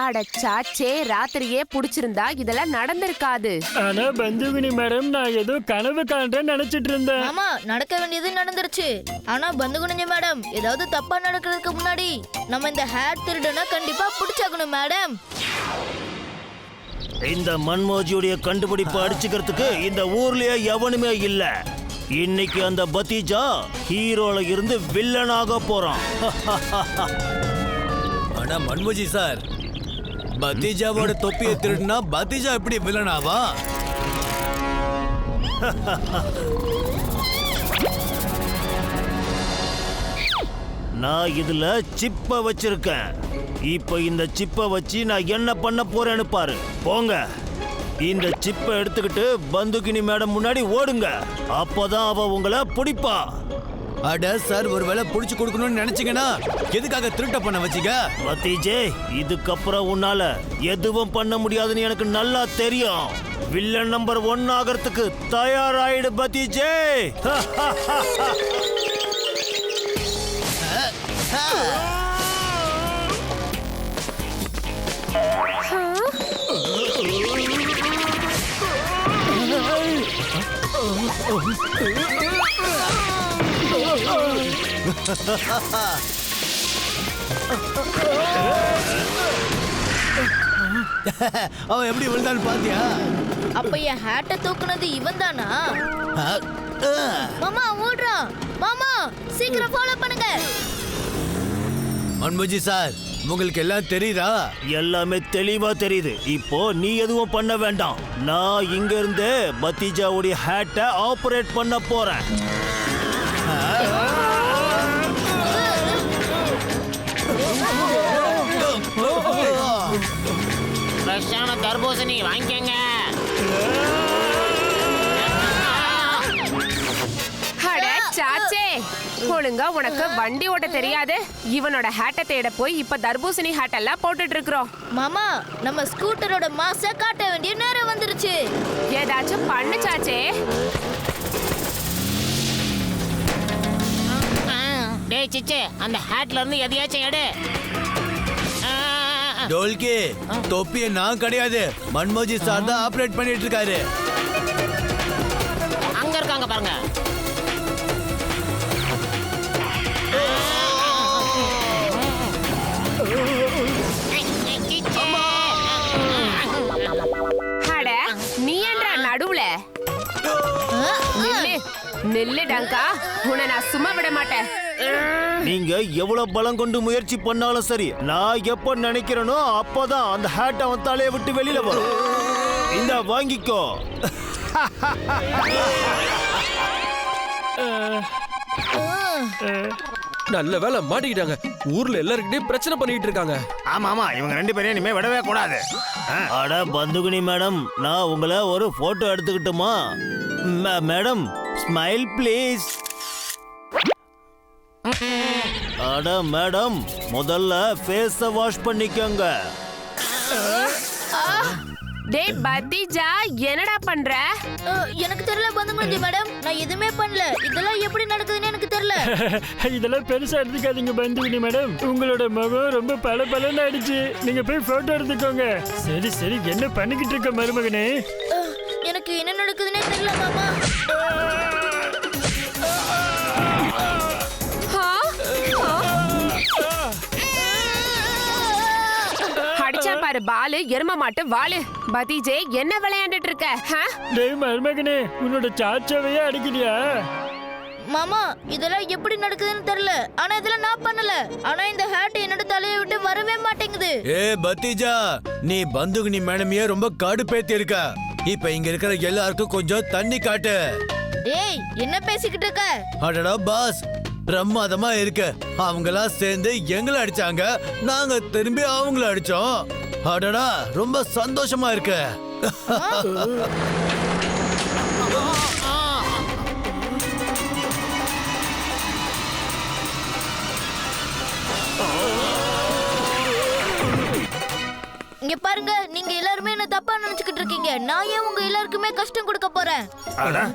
அட சாச்சே, ராத்திரியே புடிச்சிருந்தா இதெல்லாம் நடந்திருக்காது. ஆனா பந்துகினி மேடம், நான் ஏதோ கனவு காண்றேன்னு நினைச்சிட்டு இருந்தேன். ஆமா, நடக்க வேண்டியது நடந்துருச்சு. ஆனா பந்துகுனிஞ்ச மேடம், ஏதாவது தப்பா நடக்கிறதுக்கு முன்னாடி நம்ம இந்த ஹேர் திருடனை கண்டிப்பா பிடிச்சாகணும் மேடம். இந்த மன்மோஜியுடைய கண்டுபிடிப்பு அடிச்சுக்கிறதுக்கு இந்த ஊர்லயே எவனுமே இல்ல. இன்னைக்கு அந்த பத்தீஜா ஹீரோல இருந்து வில்லனாக போறான். ஆனா மன்மோஜி சார், பத்தீஜாவோட தொப்பியை திருடுனா பத்தீஜா எப்படி வில்லனாவா? நான் இதுல சிப்ப வச்சிருக்கேன். இப்ப இந்த சிப்ப வச்சு நான் என்ன பண்ண போறேன்னு பாரு. போங்க, இந்த சிப்ப எடுத்துக்கிட்டு பந்துகினி மேடம் முன்னாடி ஓடுங்க. அப்பதான் அவ உங்களை பிடிப்பா. அட சார், ஒருவேளை புடிச்சு கொடுக்கணும்னு நினைச்சீங்கன்னா எதுக்காக திருட்ட பண்ண வச்சீங்க? பத்தீஜே, இதுக்கப்புறம் உன்னால எதுவும் பண்ண முடியாதுன்னு எனக்கு நல்லா தெரியும். வில்லன் நம்பர் 1 ஆகிறதுக்கு தயாராயிடு பத்தீஜே. அவன் எப்படி விழுந்தான்னு பாத்தியா? அப்ப என் ஹேட்டை தூக்குனது இவன் தானா? மாமா ஓடுறான். மாமா சீக்கிரம் ஃபாலோ பண்ணுங்க. மன்மோஜி சார், உங்களுக்கு எல்லாம் தெரியுதா? எல்லாமே தெளிவா தெரியுது. இப்போ நீ எதுவும் பண்ண வேண்டாம். நான் இங்க இருந்து பத்தீஜாவுடைய ஹேட்டை ஆபரேட் பண்ண போறேன். ஃப்ரெஷ்ஷான தர்பூசணி வாங்கிக்கங்க. அட சாச்சே, ஒழுங்கா உனக்கு வண்டி ஓட்ட தெரியாது. இவனோட ஹேட்டை தேட போய் இப்ப தர்பூசணி ஹேட் எல்லாம் போட்டுட்டு இருக்கிறோம். மாமா, நம்ம ஸ்கூட்டரோட மாச காட்ட வேண்டிய நேரம் வந்துருச்சு. ஏதாச்சும் பண்ணு சாச்சே. டேய் சிச்சு, அந்த ஹேட்ல இருந்து எதையாச்சும் எடு. டோல்கி, தொப்பியை நான் கிடையாது, மன்மோஜி சார் தான் ஆபரேட் பண்ணிட்டு இருக்காரு. அங்க இருக்காங்க பாருங்க. அட, நீ ஏன்டா நடுவுல? நில்லு நில்லு டங்கா, உன்னை நான் சும்மா விட மாட்டேன். நீங்க எவ்வளவு பலம் கொண்டு முயற்சி பண்ணாலும் சரி, நான் எப்ப நினைக்கிறேனோ அப்பதான் அந்த ஹேட் அவன் தலையை விட்டு வெளியில வரும். இந்த வாங்கிக்கோ. நல்ல வேலை மாட்டிக்கிட்டாங்க. ஊர்ல எல்லாருக்கிட்டையும் பிரச்சனை பண்ணிட்டு இருக்காங்க. ஆமா ஆமா, இவங்க 2 பேரையும் இனிமே விடவே கூடாது. அட பந்துகினி மேடம், நான் உங்களை ஒரு போட்டோ எடுத்துக்கிட்டுமா? Madam, smile please. அட மேடம், முதல்ல ஃபேஸ வாஷ் பண்ணிக்கோங்க. டேய் பத்தீஜா, என்னடா பண்ற? எனக்கு தெரியல பந்துகுனிஞ்ச மேடம், நான் எதுவுமே பண்ணல. இதெல்லாம் எப்படி நடக்குதுன்னு எனக்கு தெரியல. இதெல்லாம் பெருசா எடுத்துக்காதீங்க பந்துகினி மேடம். உங்களோட முகம் ரொம்ப பளபளன்னு ஆயிடுச்சு. நீங்க போய் போட்டோ எடுத்துக்கோங்க. சரி சரி, என்ன பண்ணிக்கிட்டு இருக்க மருமகனே? எனக்கு என்ன நடக்குதுன்னே தெரியல மாமா. அடிச்சா பாரு பாலு, எரும மாட்டு வாளு. பத்தீஜே, என்ன விளையாண்டுட்டு இருக்க? டேய் மருமகனே, உன்னோட சாச்சாவையே அடிக்கிறியா? மாமா, இதெல்லாம் எப்படி நடக்குதுன்னு தெரியல. ஆனா இதெல்லாம் நான் பண்ணல. ஆனா இந்த ஹேட் என்னோட தலையை விட்டு வரவே மாட்டேங்குது. ஏ பத்தீஜா, நீ பந்துகினி மேடமையே ரொம்ப கடுப்பேத்தி இருக்க. இப்ப இங்க இருக்கிற எல்லாருக்கும் கொஞ்சம் தண்ணி காட்டு. ஏய், என்ன பேசிக்கிட்டு இருக்க? அடடா பாஸ், பிரமாதமா இருக்கு. அவங்களா சேர்ந்து எங்களை அடிச்சாங்க, நாங்க திரும்பி அவங்கள அடிச்சோம். அடடா, ரொம்ப சந்தோஷமா இருக்கு. இங்க பாருங்க, நீங்க எல்லாருமே என்ன தப்பா நினைச்சுக்கிட்டு இருக்கீங்க. நான் ஏன் உங்க எல்லாருக்குமே கஷ்டம் கொடுக்க போறேன்? அட,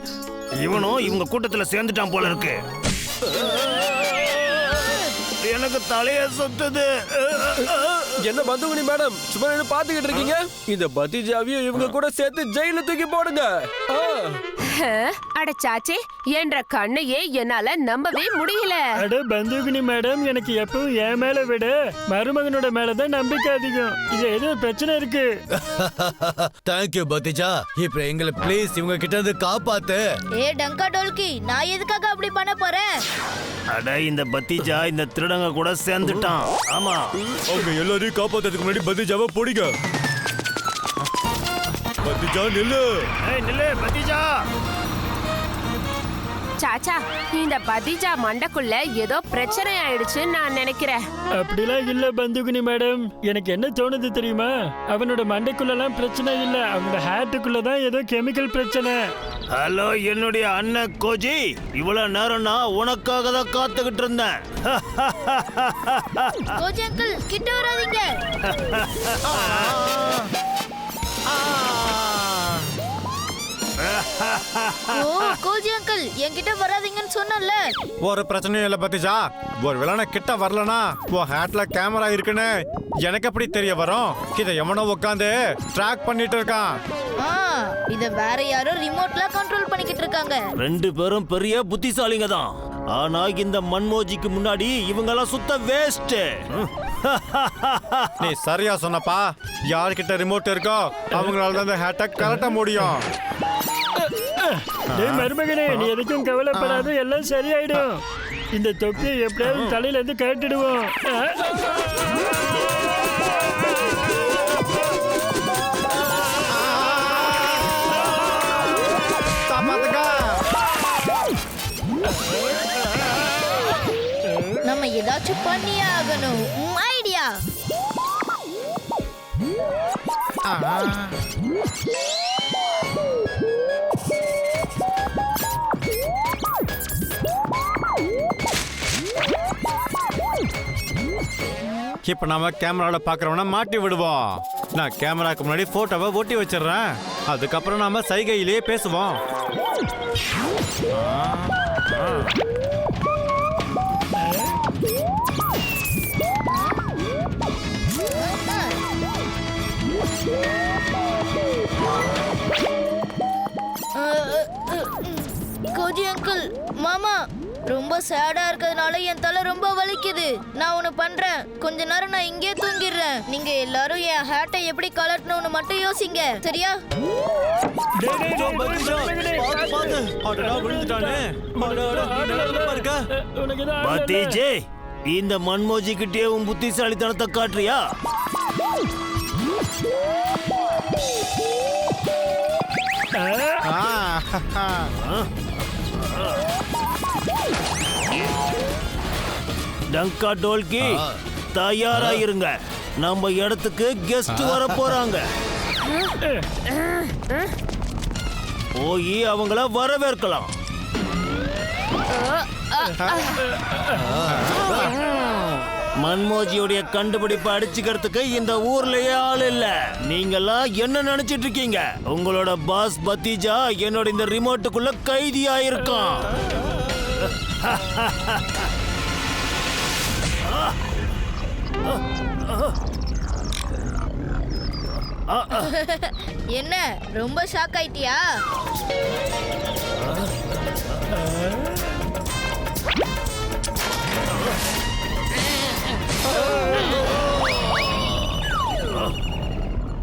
இவனும் இவங்க கூட்டத்துல சேர்ந்துட்டான் போல இருக்கு. எனக்கு தலைய சுத்துது. என்ன பந்துகுனி மேடம் சும்மா நின்னு பாத்துக்கிட்டு இருக்கீங்க? இந்த பத்திஜாவையும் இவங்க கூட சேர்த்து ஜெயில தூக்கி போடுங்க. அட சாச்சே, என்ற கண்ணையே என்னால நம்பவே முடியல. அட பந்துகினி மேடம், எனக்கு எப்பவும் என் மேல விட மருமகனோட மேலதான் நம்பிக்கை அதிகம். இது ஏதோ பிரச்சனை இருக்கு. தேங்க்யூ பத்திஜா. இப்ப எங்களை ப்ளீஸ் இவங்க கிட்ட இருந்து காப்பாத்து. ஏ டங்கா டோல்கி, நான் எதுக்காக அப்படி பண்ண போறேன்? அட இந்த பத்திஜா இந்த திருடங்க கூட சேர்ந்துட்டான். ஆமா, அவங்க எல்லாரையும் காப்பாத்துறதுக்கு முன்னாடி பத்திஜாவை பிடிங்க. பத்திஜா நில்லு. நில்லு பத்திஜா. சாச்சா, இந்த பதிஜா மண்டக்குள்ள ஏதோ பிரச்சனை ஆயிடுச்சுன்னு நான் நினைக்கிறேன். அப்படிலாம் இல்ல பந்துகினி மேடம். எனக்கு என்ன தோணுது தெரியுமா, அவனோட மண்டைக்குள்ளலாம் பிரச்சனை இல்ல, அவனோட ஹேட்டுக்குள்ளதான் ஏதோ கெமிக்கல் பிரச்சனை. ஹலோ என்னுடைய அண்ணன் கோஜி, இவ்வளவு நேரம் நான் உனக்காக தான் காத்துக்கிட்டு இருந்தேன். கோஜி அங்கிள் கிட்ட வராதீங்க. ஓ கோஜி அங்கிள் என்கிட்ட வராதீங்கன்னு சொன்னல. ஒரு பிரச்சனையும் இல்ல பத்திஜா. ஒரு விலன கிட்ட வரலனா உன் ஹேட்ல கேமரா இருக்குன்னு எனக்கு எப்படி தெரிய வரும்? இத எவனோ உட்காந்து ட்ராக் பண்ணிட்டு இருக்கான். இத வேற யாரோ ரிமோட்ல கண்ட்ரோல் பண்ணிக்கிட்டு இருக்காங்க. ரெண்டு பேரும் பெரிய புத்திசாலிங்க தான். ஆனா இந்த மன்மோஜிக்கு முன்னாடி இவங்கெல்லாம் சுத்த வேஸ்ட். நீ சரியா சொன்னப்பா. யார்கிட்ட ரிமோட் இருக்கோ அவங்களால தான் இந்த ஹேட்டை கலட்ட முடியும். டேய் மருமகனே, நீ எதுக்கும் கவலைப்படாத, எல்லாம் சரியாயிடும். இந்த தொப்பியை எப்படியாவது தலையில இருந்து கட்டிடுவோம். நம்ம ஏதாச்சும் பண்ணியே ஆகணும். ஐடியா. இப்ப நாம கேமரால பாக்குறவன மாட்டி விடுவோம். நான் கேமராக்கு முன்னாடி போட்டோவை ஒட்டி வச்சிடுறேன். அதுக்கப்புறம் நாம சைகையிலேயே பேசுவோம். கோஜி அங்கிள், மாமா ரொம்ப சேடா இருக்கிறதுனால என் தலை ரொம்ப வலிக்குது. நான் ஒண்ணு பண்றேன், கொஞ்ச நேரம் நான் இங்கே தூங்கிடுறேன். நீங்க எல்லாரும் என் ஹேட்டை எப்படி கலட்டணும்னு மட்டும் யோசிங்க, சரியா? பத்திஜே, இந்த மன்மோஜி கிட்டே உன் புத்திசாலித்தனத்தை காட்டுறியா? டங்கா டோல்கி, தயாரா இருங்க. நம்ம இடத்துக்கு கெஸ்ட் வர போறாங்க. போய் அவங்கள வரவேற்கலாம். மன்மோஜியுடைய கண்டுபிடிப்பை அடிச்சுக்கிறதுக்கு இந்த ஊர்லயே ஆள் இல்ல. நீங்கெல்லாம் என்ன நினைச்சிட்டு இருக்கீங்க? உங்களோட பாஸ் பத்திஜா என்னோட இந்த ரிமோட்டுக்குள்ள கைதியா இருக்கான். என்ன ரொம்ப ஷாக் ஆயிட்டியா?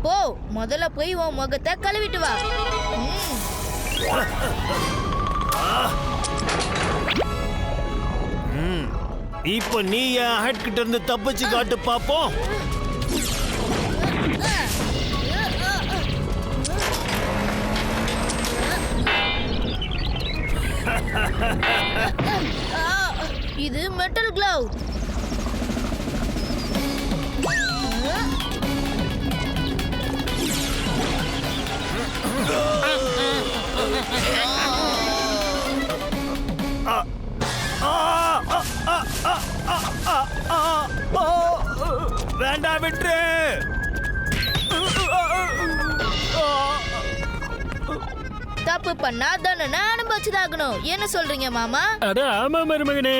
போ, முதல்ல போய் உன் முகத்தை கழுவிட்டு வா. இப்ப நீ என் ஹெட் கிட்ட இருந்து தப்பிச்சு காட்டு பாப்போம். இது மெட்டல் க்ளவ். வேண்டாம், விட்டு. தப்பு பண்ணா தானே அனுபவிச்சுதாகணும். என்ன சொல்றீங்க மாமா? அட ஆமா மருமகனே.